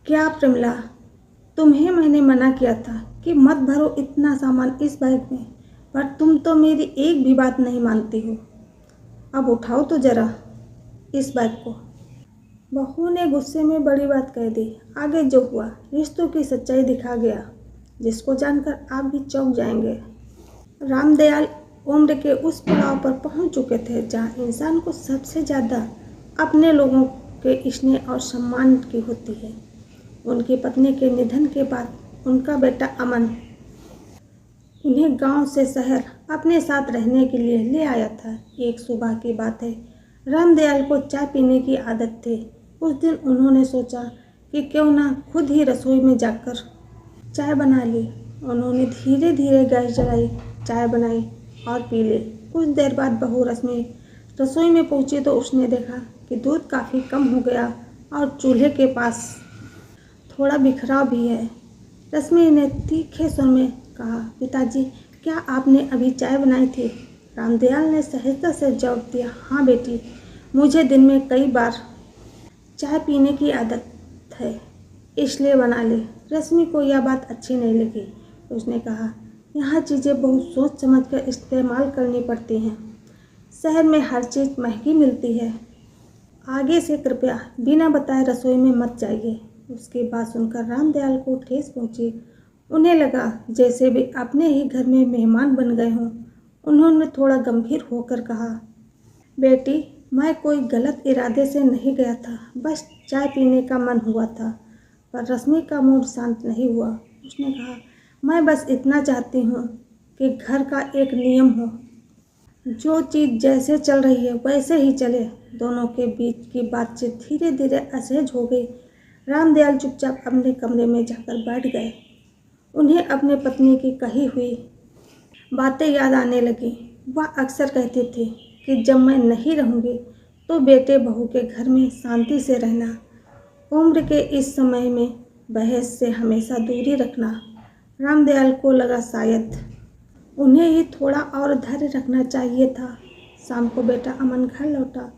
क्या प्रमिला, तुम्हें मैंने मना किया था कि मत भरो इतना सामान इस बैग में, पर तुम तो मेरी एक भी बात नहीं मानती हो। अब उठाओ तो जरा इस बैग को। बहू ने गुस्से में बड़ी बात कह दी। आगे जो हुआ रिश्तों की सच्चाई दिखा गया, जिसको जानकर आप भी चौंक जाएंगे। रामदयाल उम्र के उस पड़ाव पर पहुंच चुके थे जहां इंसान को सबसे ज़्यादा अपने लोगों के स्नेह और सम्मान की होती है। उनकी पत्नी के निधन के बाद उनका बेटा अमन उन्हें गांव से शहर अपने साथ रहने के लिए ले आया था। एक सुबह की बात है, रामदयाल को चाय पीने की आदत थी। उस दिन उन्होंने सोचा कि क्यों ना खुद ही रसोई में जाकर चाय बना ली। उन्होंने धीरे धीरे गैस जलाई, चाय बनाई और पी ली। कुछ देर बाद बहू रश्मि रसोई में पहुंची तो उसने देखा कि दूध काफ़ी कम हो गया और चूल्हे के पास थोड़ा बिखराव भी है। रश्मि ने तीखे स्वर में कहा, पिताजी, क्या आपने अभी चाय बनाई थी? रामदयाल ने सहजता से जवाब दिया, हाँ बेटी, मुझे दिन में कई बार चाय पीने की आदत है, इसलिए बना ली। रश्मि को यह बात अच्छी नहीं लगी। उसने कहा, यहाँ चीज़ें बहुत सोच समझ कर इस्तेमाल करनी पड़ती हैं। शहर में हर चीज़ महंगी मिलती है। आगे से कृपया बिना बताए रसोई में मत जाइए। उसकी बात सुनकर रामदयाल को ठेस पहुंची। उन्हें लगा जैसे वे अपने ही घर में मेहमान बन गए हों। उन्होंने थोड़ा गंभीर होकर कहा, बेटी, मैं कोई गलत इरादे से नहीं गया था, बस चाय पीने का मन हुआ था। पर रश्मि का मूड शांत नहीं हुआ। उसने कहा, मैं बस इतना चाहती हूँ कि घर का एक नियम हो, जो चीज़ जैसे चल रही है वैसे ही चले। दोनों के बीच की बातचीत धीरे धीरे असहज हो गई। रामदयाल चुपचाप अपने कमरे में जाकर बैठ गए। उन्हें अपनी पत्नी की कही हुई बातें याद आने लगी। वह अक्सर कहती थी कि जब मैं नहीं रहूँगी तो बेटे बहू के घर में शांति से रहना। उम्र के इस समय में बहस से हमेशा दूरी रखना। रामदयाल को लगा शायद उन्हें ही थोड़ा और धैर्य रखना चाहिए था। शाम को बेटा अमन घर लौटा।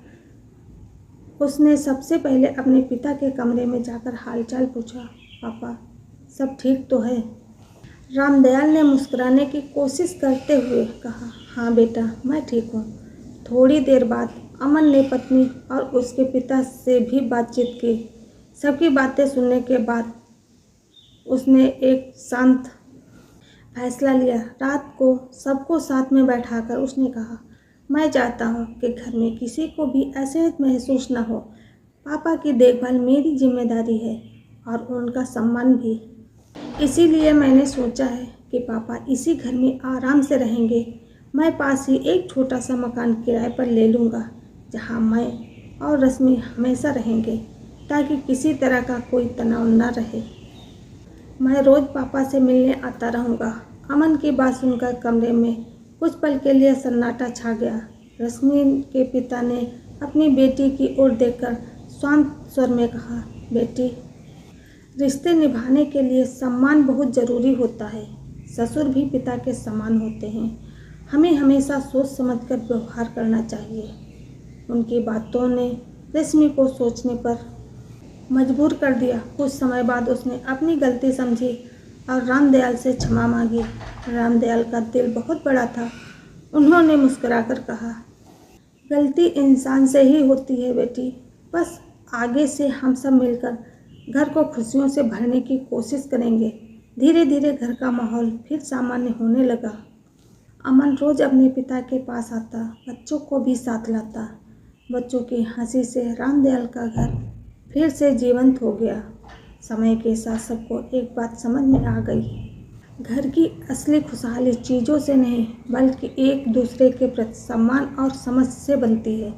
उसने सबसे पहले अपने पिता के कमरे में जाकर हालचाल पूछा, पापा, सब ठीक तो है? रामदयाल ने मुस्कुराने की कोशिश करते हुए कहा, हाँ बेटा, मैं ठीक हूँ। थोड़ी देर बाद अमन ने पत्नी और उसके पिता से भी बातचीत की। सबकी बातें सुनने के बाद उसने एक शांत फैसला लिया। रात को सबको साथ में बैठाकर उसने कहा, मैं चाहता हूँ कि घर में किसी को भी असहज महसूस न हो। पापा की देखभाल मेरी जिम्मेदारी है और उनका सम्मान भी। इसीलिए मैंने सोचा है कि पापा इसी घर में आराम से रहेंगे। मैं पास ही एक छोटा सा मकान किराए पर ले लूँगा, जहाँ मैं और रश्मि हमेशा रहेंगे, ताकि किसी तरह का कोई तनाव न रहे। मैं रोज़ पापा से मिलने आता रहूँगा। अमन की बात सुनकर कमरे में कुछ पल के लिए सन्नाटा छा गया। रश्मि के पिता ने अपनी बेटी की ओर देखकर शांत स्वर में कहा, बेटी, रिश्ते निभाने के लिए सम्मान बहुत ज़रूरी होता है। ससुर भी पिता के समान होते हैं। हमें हमेशा सोच समझकर व्यवहार करना चाहिए। उनकी बातों ने रश्मि को सोचने पर मजबूर कर दिया। कुछ समय बाद उसने अपनी गलती समझी और रामदयाल से क्षमा मांगी। रामदयाल का दिल बहुत बड़ा था। उन्होंने मुस्कुराकर कहा, गलती इंसान से ही होती है बेटी। बस आगे से हम सब मिलकर घर को खुशियों से भरने की कोशिश करेंगे। धीरे धीरे घर का माहौल फिर सामान्य होने लगा। अमन रोज़ अपने पिता के पास आता, बच्चों को भी साथ लाता। बच्चों की हंसी से रामदयाल का घर फिर से जीवंत हो गया। समय के साथ सबको एक बात समझ में आ गई, घर की असली खुशहाली चीज़ों से नहीं बल्कि एक दूसरे के प्रति सम्मान और समझ से बनती है।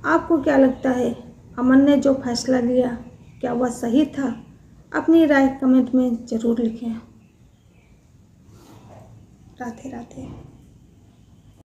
आपको क्या लगता है, अमन ने जो फैसला लिया, क्या वह सही था? अपनी राय कमेंट में ज़रूर लिखें। राधे राधे।